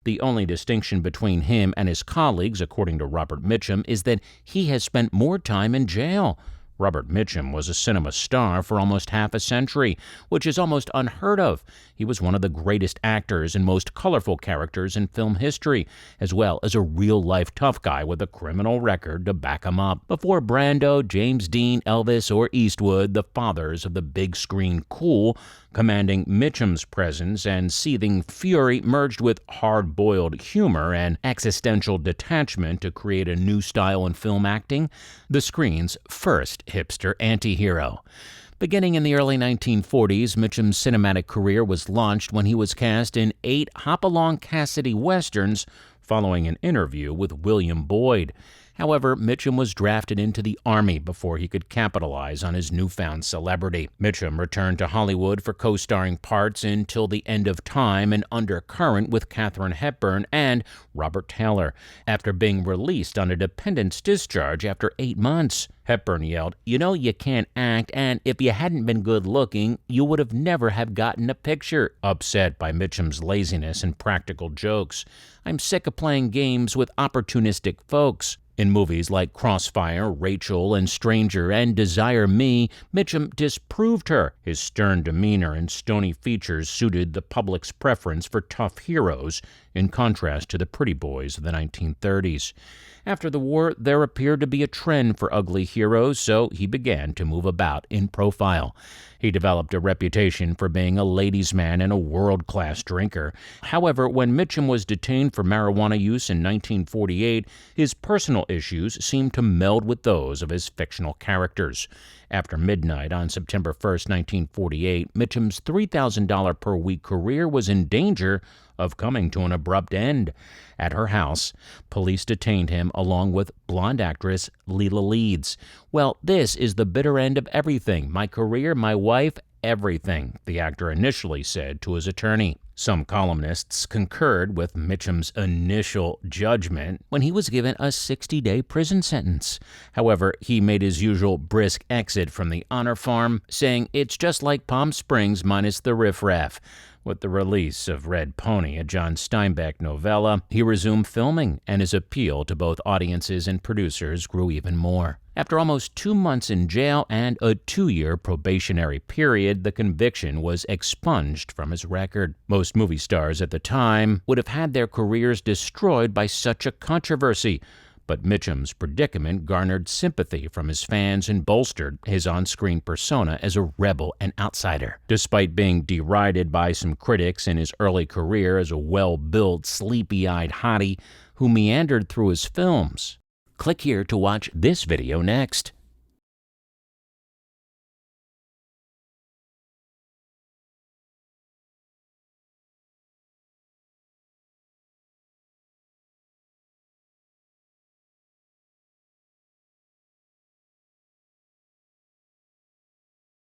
The only distinction between him and his colleagues, according to Robert Mitchum, is that he has spent more time in jail. Robert Mitchum was a cinema star for almost half a century, which is almost unheard of. He was one of the greatest actors and most colorful characters in film history, as well as a real-life tough guy with a criminal record to back him up. Before Brando, James Dean, Elvis, or Eastwood, the fathers of the big screen cool, commanding Mitchum's presence and seething fury merged with hard-boiled humor and existential detachment to create a new style in film acting, the screen's first hipster anti-hero. Beginning in the early 1940s, Mitchum's cinematic career was launched when he was cast in 8 Hopalong Cassidy westerns following an interview with William Boyd. However, Mitchum was drafted into the Army before he could capitalize on his newfound celebrity. Mitchum returned to Hollywood for co-starring parts in Till the End of Time and Undercurrent with Katharine Hepburn and Robert Taylor, after being released on a dependent's discharge after 8 months. Hepburn yelled, "You know you can't act, and if you hadn't been good-looking, you would have never have gotten a picture," upset by Mitchum's laziness and practical jokes. "I'm sick of playing games with opportunistic folks." In movies like Crossfire, Rachel, and Stranger, and Desire Me, Mitchum disproved her. His stern demeanor and stony features suited the public's preference for tough heroes, in contrast to the pretty boys of the 1930s. After the war, there appeared to be a trend for ugly heroes, so he began to move about in profile. He developed a reputation for being a ladies' man and a world-class drinker. However, when Mitchum was detained for marijuana use in 1948, his personal issues seemed to meld with those of his fictional characters. After midnight on September 1, 1948, Mitchum's $3,000 per week career was in danger of coming to an abrupt end. At her house, police detained him along with blonde actress Leela Leeds. "Well, this is the bitter end of everything. My career, my wife, everything," the actor initially said to his attorney. Some columnists concurred with Mitchum's initial judgment when he was given a 60-day prison sentence. However, he made his usual brisk exit from the honor farm, saying, "It's just like Palm Springs minus the riffraff." With the release of Red Pony, a John Steinbeck novella, he resumed filming, and his appeal to both audiences and producers grew even more. After almost 2 months in jail and a 2-year probationary period, the conviction was expunged from his record. Most movie stars at the time would have had their careers destroyed by such a controversy, but Mitchum's predicament garnered sympathy from his fans and bolstered his on-screen persona as a rebel and outsider. Despite being derided by some critics in his early career as a well-built, sleepy-eyed hottie who meandered through his films. Click here to watch this video next.